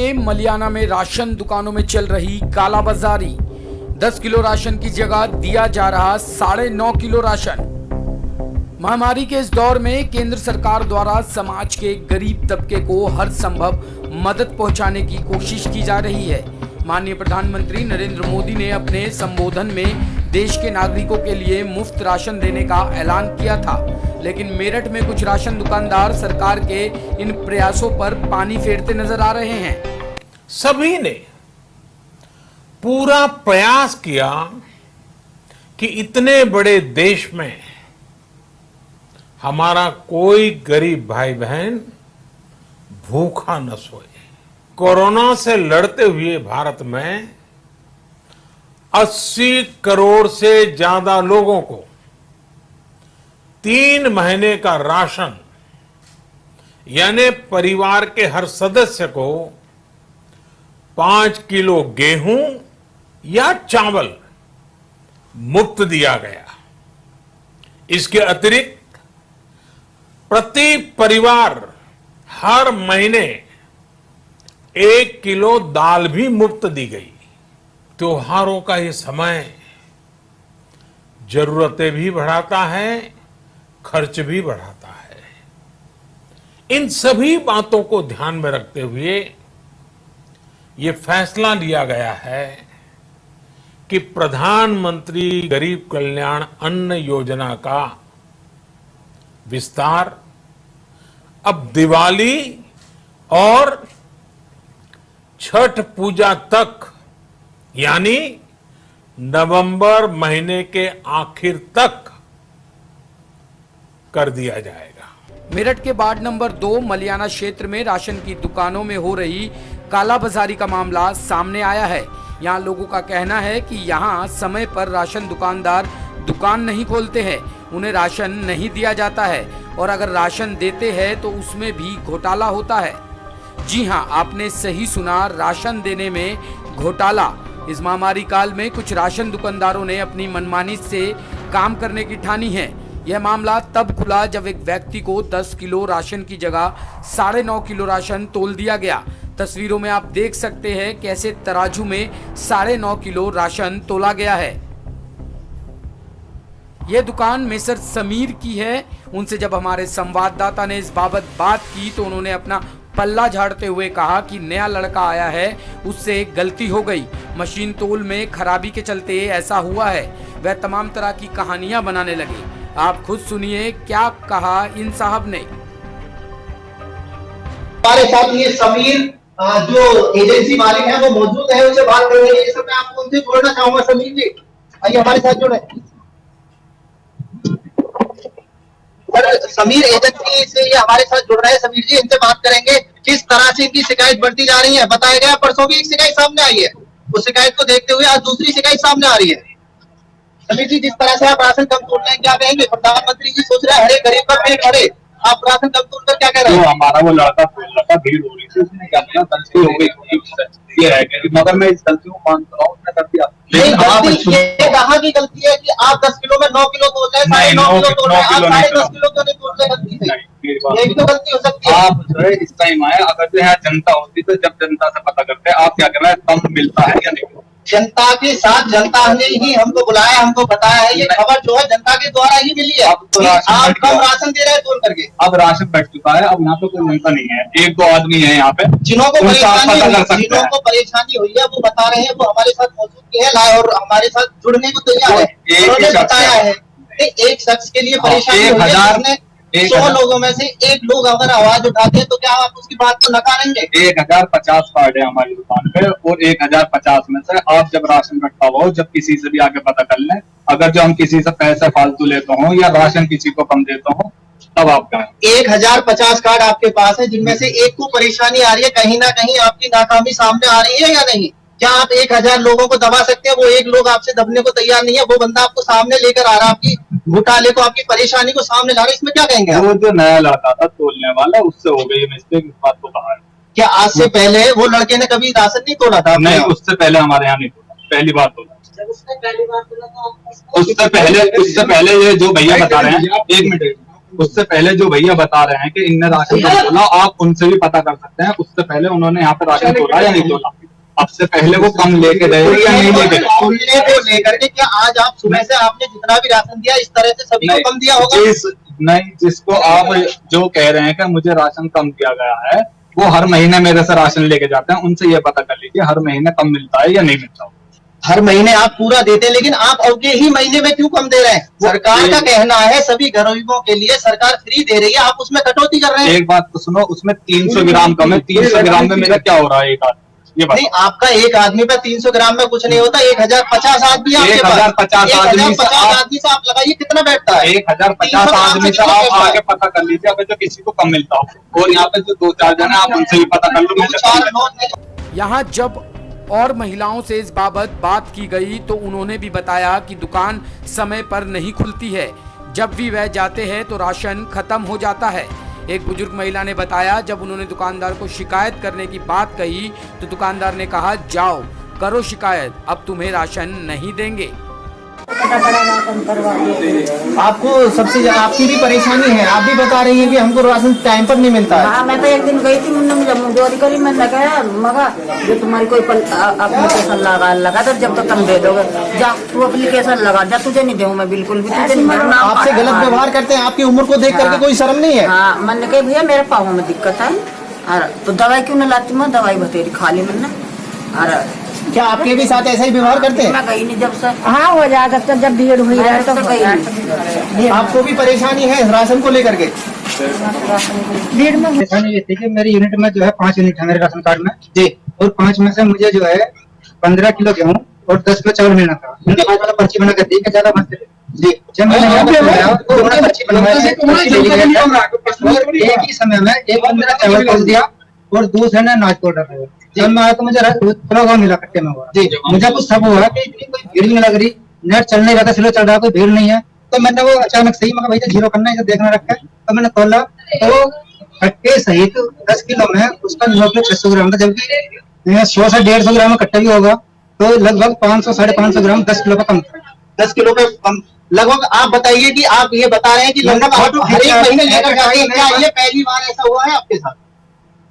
के मलियाना में राशन दुकानों में चल रही कालाबाजारी। 10 किलो राशन की जगह दिया जा रहा 9.5 किलो राशन। महामारी के इस दौर में केंद्र सरकार द्वारा समाज के गरीब तबके को हर संभव मदद पहुंचाने की कोशिश की जा रही है। माननीय प्रधानमंत्री नरेंद्र मोदी ने अपने संबोधन में देश के नागरिकों के लिए मुफ्त राशन देने का ऐलान किया था, लेकिन मेरठ में कुछ राशन दुकानदार सरकार के इन प्रयासों पर पानी फेरते नजर आ रहे हैं। सभी ने पूरा प्रयास किया कि इतने बड़े देश में हमारा कोई गरीब भाई बहन भूखा न सोए। कोरोना से लड़ते हुए भारत में 80 करोड़ से ज्यादा लोगों को 3 महीने का राशन, यानी परिवार के हर सदस्य को 5 किलो गेहूं या चावल मुफ्त दिया गया। इसके अतिरिक्त प्रति परिवार हर महीने 1 किलो दाल भी मुफ्त दी गई। त्योहारों का ये समय जरूरतें भी बढ़ाता है, खर्च भी बढ़ाता है। इन सभी बातों को ध्यान में रखते हुए ये फैसला लिया गया है कि प्रधानमंत्री गरीब कल्याण अन्न योजना का विस्तार अब दिवाली और छठ पूजा तक, यानी नवंबर महीने के आखिर तक कर दिया जाएगा। मेरठ के वार्ड नंबर 2 मलियाना क्षेत्र में राशन की दुकानों में हो रही कालाबाजारी का मामला सामने आया है। यहाँ लोगों का कहना है कि यहाँ समय पर राशन दुकानदार दुकान नहीं खोलते हैं, उन्हें राशन नहीं दिया जाता है और अगर राशन देते हैं तो उसमें भी घोटाला होता है। जी हाँ, आपने सही सुना, राशन देने में घोटाला। इस महामारी काल में कुछ राशन दुकानदारों ने अपनी मनमानी से काम करने की ठानी है। यह मामला तब खुला जब एक व्यक्ति को 10 किलो राशन की जगह 9.5 किलो राशन तोल दिया गया। तस्वीरों में आप देख सकते हैं कैसे तराजू में 9.5 किलो राशन तोला गया है। यह दुकान मेसर समीर की है। उनसे जब हमारे संवाददाता ने इस बाबत बात की तो उन्होंने अपना पल्ला झाड़ते हुए कहा कि नया लड़का आया है, उससे गलती हो गई, मशीन तोल में खराबी के चलते ऐसा हुआ है। वह तमाम तरह की कहानियां बनाने लगे। आप खुद सुनिए क्या कहा इन साहब ने। हमारे साथ ये समीर जो एजेंसी मालिक है वो मौजूद है, उनसे बात करने के लिए मैं आपको उनसे जोड़ना चाहूंगा। समीर जी आइए हमारे साथ जुड़े। सर, समीर एजेंसी से ये हमारे साथ जुड़ रहे हैं। समीर जी, इनसे बात करेंगे किस तरह से इनकी शिकायत बढ़ती जा रही है। बताया गया परसों भी एक शिकायत सामने आई है, उस शिकायत को देखते हुए आज दूसरी शिकायत सामने आ रही है। समीर जी, जिस तरह से आप राशन कम तोड़ रहे हैं, क्या कहेंगे? प्रधानमंत्री जी सोच रहे हैं हरे गरीब का पेट भरे, आप राशन कम तोड़ कर क्या कह रहे हैं? हमारा वो लड़का भीड़ हो रही थी, उसने क्या किया, गलती हो गई, ये है कि मगर मैं इस गलती को मानता हूँ, उसने कर दिया। ये कहाँ की गलती है कि आप 10 किलो में 9 किलो तोड़ रहे हैं, 9.5 किलो तोड़ रहे हैं, आप 10.5 किलो क्यों नहीं तोड़ रहे? गलती है, ये भी तो गलती हो सकती है। आप जो है इस टाइम आए, अगर जो है जनता होती तो जब जनता से पता करते, आप क्या कर रहे हैं, कम मिलता है या नहीं? जनता के साथ जनता ने ही हमको बुलाया, हमको बताया है। ये खबर जो है जनता के द्वारा ही मिली है। अब तो आप कम राशन दे रहे हैं तोड़ करके। अब राशन बैठ चुका है, अब यहाँ पे कोई जनता नहीं है, 1-2 आदमी है यहाँ पे जिन्हों को परेशानी हुई है वो बता रहे हैं, वो हमारे साथ मौजूद है और हमारे साथ जुड़ने को तैयार है। उन्होंने बताया है एक शख्स के लिए परेशानी हुई है, 100 लोगों में से 1 लोग अगर आवाज उठाते हैं तो क्या आप उसकी बात को नकारेंगे? 1050 कार्ड है हमारी दुकान पे और 1050 में से आप जब राशन रखा हो, जब किसी से भी आके पता कर लें, अगर जो हम किसी से पैसे फालतू लेते हो या राशन किसी को कम देते हो तब आप कहें। 1050 कार्ड आपके पास है, जिनमें से 1 को परेशानी आ रही है, कहीं ना कहीं आपकी नाकामी सामने आ रही है या नहीं? क्या आप 1000 लोगों को दबा सकते हैं? वो 1 लोग आपसे दबने को तैयार नहीं है। वो बंदा आपको सामने लेकर आ रहा है, आपकी घोटाले को, आपकी परेशानी को सामने ला रहा है। इसमें क्या कहेंगे? वो जो नया लड़का था तोड़ने वाला, उससे हो गई मिस्टेक, इस बात को कहा है। क्या आज से पहले वो लड़के ने कभी राशन नहीं तोड़ा था? नहीं, उससे पहले हमारे यहाँ नहीं तोड़ा, पहली बार तोड़ा। उससे पहले ये जो भैया बता रहे हैं, 1 मिनट, उससे पहले जो भैया बता रहे हैं कि इनने राशन नहीं तोला, आप उनसे भी पता कर सकते हैं उससे पहले उन्होंने यहाँ पे राशन तोला या नहीं तोला। अब से पहले वो कम लेके गए या नहीं लेके गए। तुलने को लेकर के क्या आज आप सुबह से आपने जितना भी राशन दिया इस तरह से सभी को कम दिया होगा? जिसको आप जो कह रहे हैं कि मुझे राशन कम दिया गया है, वो हर महीने मेरे से राशन लेके जाते हैं, उनसे ये पता कर लीजिए हर महीने कम मिलता है या नहीं मिलता। हर महीने आप पूरा देते हैं, लेकिन आप अगले ही महीने में क्यों कम दे रहे हैं? सरकार का कहना है सभी गरीबों के लिए सरकार फ्री दे रही है, आप उसमें कटौती कर रहे हैं। एक बात तो सुनो, उसमें 300 ग्राम कम है, 300 ग्राम में मेरा क्या हो रहा है एक आदमी? ये नहीं, आपका एक आदमी पे 300 ग्राम में कुछ नहीं होता। 1050 आदमी आपके पास, 1050 आदमी से आप लगाइए कितना बैठता है? 1050 आदमी से आप आगे पता कर लीजिए अगर जो किसी को कम मिलता हो, और यहाँ पे जो 2-4 जन है आप उनसे भी पता कर लो। यहाँ जब और महिलाओं से इस बाबत बात की गई तो उन्होंने भी बताया कि दुकान समय पर नहीं खुलती है, जब भी वह जाते हैं तो राशन खत्म हो जाता है। एक बुजुर्ग महिला ने बताया जब उन्होंने दुकानदार को शिकायत करने की बात कही तो दुकानदार ने कहा जाओ करो शिकायत, अब तुम्हें राशन नहीं देंगे। आपको सबसे ज्यादा आपकी भी परेशानी है, आप भी बता रही हैं कि हमको राशन टाइम पर नहीं मिलता है। हाँ, मैं तो एक दिन गई थी, मुझे मुझे करी, मैंने कहा मगा जो तुम्हारी कोई एप्लीकेशन लगा तो जब तक तुम दे दोगे, जा तू एप्लीकेशन लगा, जा तुझे नहीं दूँ मैं बिल्कुल भी, तुझे नहीं। आपसे गलत व्यवहार करते हैं, आपकी उम्र को देख करके कोई शर्म नहीं है? हाँ, मैंने कहा भैया मेरे पाँव में दिक्कत है, अरे तो दवाई क्यों न लाती? मैं दवाई बतेरी खा ली मैंने। अरे क्या आपके भी साथ ऐसा ही व्यवहार करते हैं? मैं गई नहीं जब से। हाँ, हो जाता तो जब भीड़ हुई है तो गई। आपको भी परेशानी है राशन को लेकर के? भीड़ में परेशानी ये थी कि मेरी यूनिट में जो है 5 यूनिट है मेरे राशन कार्ड में जी, और 5 में से मुझे जो है 15 किलो गेहूँ और 10 किलो चावल मिलना था। मैंने 5 वाला पर्ची बना कर दी कि ज्यादा मत जी, जब मैंने पर्ची बनवाई एक ही समय में एक बंदे ने चावल तोल दिया और दूसरे ने अनाज तोड़ रखा है। जब मैं आया तो मुझे थोड़ा हुआ मिला कट्टे में हुआ जी, मुझे कुछ सब हुआ कि इतनी कोई भीड़ नहीं लग रही, नेट चल नहीं रहा था, स्लो चल रहा, कोई भीड़ नहीं है। तो मैंने वो अचानक सही मैं भैया जीरो करना है, देखना रखा है, तो मैंने तोला तो कट्टे सहित 10 किलो में उसका 900 ग्राम था, जबकि 100 से 150 ग्राम में कट्टा भी होगा तो लगभग 500-550 ग्राम 10 किलो का कम था। 10 किलो पे कम लगभग। आप बताइए कि आप ये बता रहे हैं कि लगभग आप हर एक महीने लेकर जाते हैं, क्या ये पहली बार ऐसा हुआ है आपके साथ?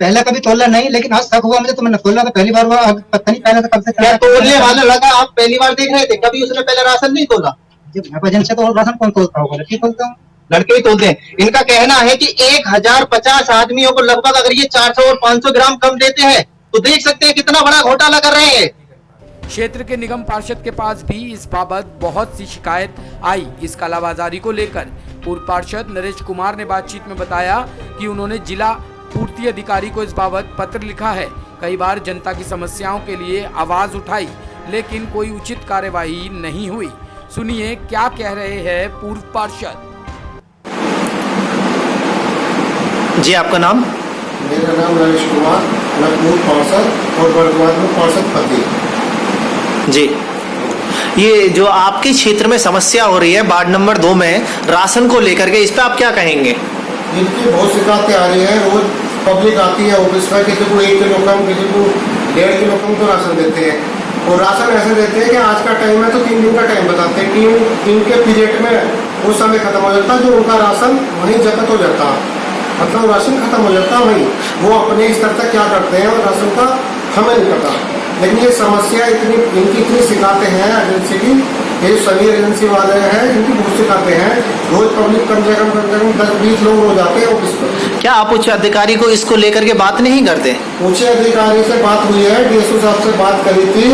पहले कभी तोला नहीं, लेकिन आज शक हुआ मुझे, तो मैंने तोला तो पहली बार हुआ, पता नहीं पहले तो कब से क्या तोलने वाला लगा? आप पहली बार देख रहे थे, कभी उसने पहले राशन नहीं तोला? से तो राशन कौन तोलता होगा? लड़की तोलता हूँ, लड़के भी तोलते हैं। इनका कहना है कि 1050 आदमियों को लगभग अगर ये 400 और 500 ग्राम कम देते हैं तो देख सकते हैं कितना बड़ा घोटाला कर रहे हैं। क्षेत्र के निगम पार्षद के पास भी इस बाबत बहुत सी शिकायत आई इस कालाबाजारी को लेकर। पूर्व पार्षद नरेश कुमार ने बातचीत में बताया कि उन्होंने जिला पूर्ति अधिकारी को इस बाबत पत्र लिखा है, कई बार जनता की समस्याओं के लिए आवाज उठाई, लेकिन कोई उचित कार्यवाही नहीं हुई। सुनिए क्या कह रहे हैं पूर्व पार्षद। जी, आपका नाम? मेरा नाम नरेश कुमार, मैं पूर्व पार्षद और वर्तमान में पार्षद पति। जी, ये जो आपके क्षेत्र में समस्या हो रही है वार्ड नंबर 2 में राशन को लेकर के, इस पे आप क्या कहेंगे? इनकी बहुत शिकायतें आ रही है, रोज पब्लिक आती है ऑफिस में, किसी को 1 किलो कम, किसी को 1.5 किलो कम तो राशन देते हैं, और राशन ऐसे देते हैं कि आज का टाइम है तो 3 दिन का टाइम बताते हैं, 3 दिन के पीरियड में उस समय खत्म हो जाता है, जो उनका राशन वहीं जब्त हो जाता है, मतलब राशन खत्म हो जाता है वहीं। वो अपने स्तर तक क्या करते हैं और राशन का हमें नहीं पता। लेकिन ये समस्या इतनी, इनकी इतनी शिकायतें हैं एजेंसी की, ये सभी एजेंसी वाले हैं, इनकी बहुत शिकायतें हैं, रोज पब्लिक कम से कम 10-20 लोग रोज आते हैं ऑफिस पर। क्या आप उच्च अधिकारी को इसको लेकर के बात नहीं करते? उच्च अधिकारी से बात हुई है, डीएसओ साहब से बात करी थी,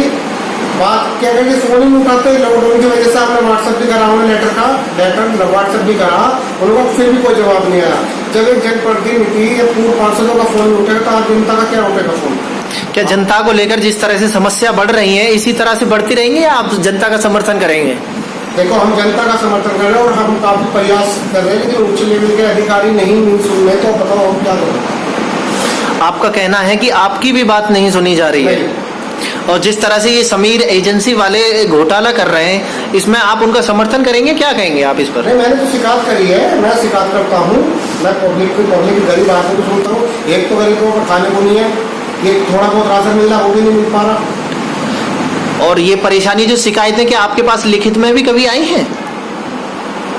बात क्या करेंगे, फोन ही नहीं उठाते, लॉकडाउन की वजह से हमने व्हाट्सएप भी करा, हमने लेटर व्हाट्सएप भी करा, उनको फिर भी कोई जवाब नहीं आया। जब एक जनप्रतिनिधि या पूर्व पार्षदों का फोन उठेगा तो आप जनता का क्या उठेगा फोन? क्या जनता को लेकर जिस तरह से समस्या बढ़ रही है इसी तरह से बढ़ती रहेंगी या आप जनता का समर्थन करेंगे? देखो, हम जनता का समर्थन कर रहे हैं और हम काफी प्रयास कर रहे हैं, लेकिन उच्च लेवल के अधिकारी नहीं सुन रहे, तो बताओ हम क्या करें? आपका कहना है कि आपकी भी बात नहीं सुनी जा रही है, और जिस तरह से ये समीर एजेंसी वाले घोटाला कर रहे हैं इसमें आप उनका समर्थन करेंगे, क्या कहेंगे आप इस पर? नहीं, मैंने तो शिकायत करी है, मैं शिकायत करता हूँ, मैं पब्लिक गरीब आदमी को सुनता हूँ। एक तो गरीबों को खाने को नहीं है, ये थोड़ा बहुत राशन मिल रहा वो भी नहीं मिल पा रहा। और ये परेशानी जो शिकायतें कि आपके पास लिखित में भी कभी आई हैं?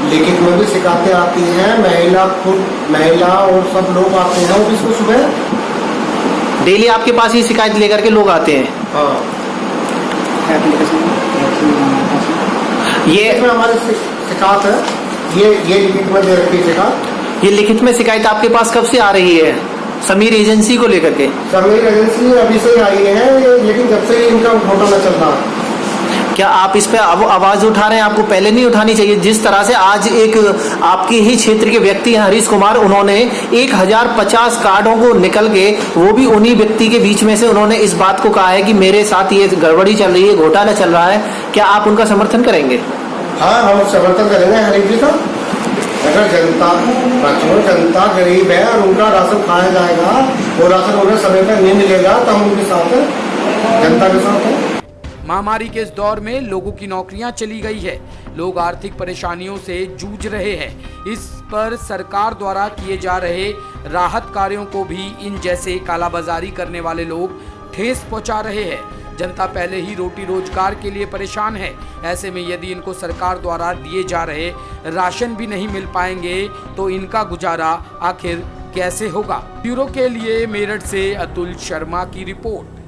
लिखित में भी शिकायतें आती हैं, महिला और सब लोग आते हैं ऑफिस को सुबह। डेली आपके पास ही शिकायत लेकर के लोग आते हैं? हाँ, ये हमारे शिकायत है, ये लिखित में दे रखी है शिकायत। ये लिखित में शिकायत आपके पास कब से आ रही है समीर एजेंसी को लेकर के? समीर एजेंसी अभी से आई है, लेकिन जब से इनका घोटाला चल रहा है। क्या आप इस पे आवाज उठा रहे हैं? आपको पहले नहीं उठानी चाहिए? जिस तरह से आज एक आपके ही क्षेत्र के व्यक्ति हैं हरीश कुमार, उन्होंने 1050 कार्डों को निकल के, वो भी उन्हीं व्यक्ति के बीच में से, उन्होंने इस बात को कहा है कि मेरे साथ ये गड़बड़ी चल रही है, घोटाला चल रहा है। क्या आप उनका समर्थन करेंगे? हाँ, हम समर्थन करेंगे हरीश जी का। अगर जनता गरीब है और उनका राशन खाया जाएगा और राशन उन्हें समय पर नहीं मिलेगा तो हम उनके साथ हैं, जनता के साथ हैं। महामारी के इस दौर में लोगों की नौकरियां चली गई है, लोग आर्थिक परेशानियों से जूझ रहे हैं। इस पर सरकार द्वारा किए जा रहे राहत कार्यों को भी इन जैसे कालाबाजारी करने वाले लोग ठेस पहुंचा रहे हैं। जनता पहले ही रोटी रोजगार के लिए परेशान है, ऐसे में यदि इनको सरकार द्वारा दिए जा रहे राशन भी नहीं मिल पाएंगे तो इनका गुजारा आखिर कैसे होगा? ब्यूरो के लिए मेरठ से अतुल शर्मा की रिपोर्ट।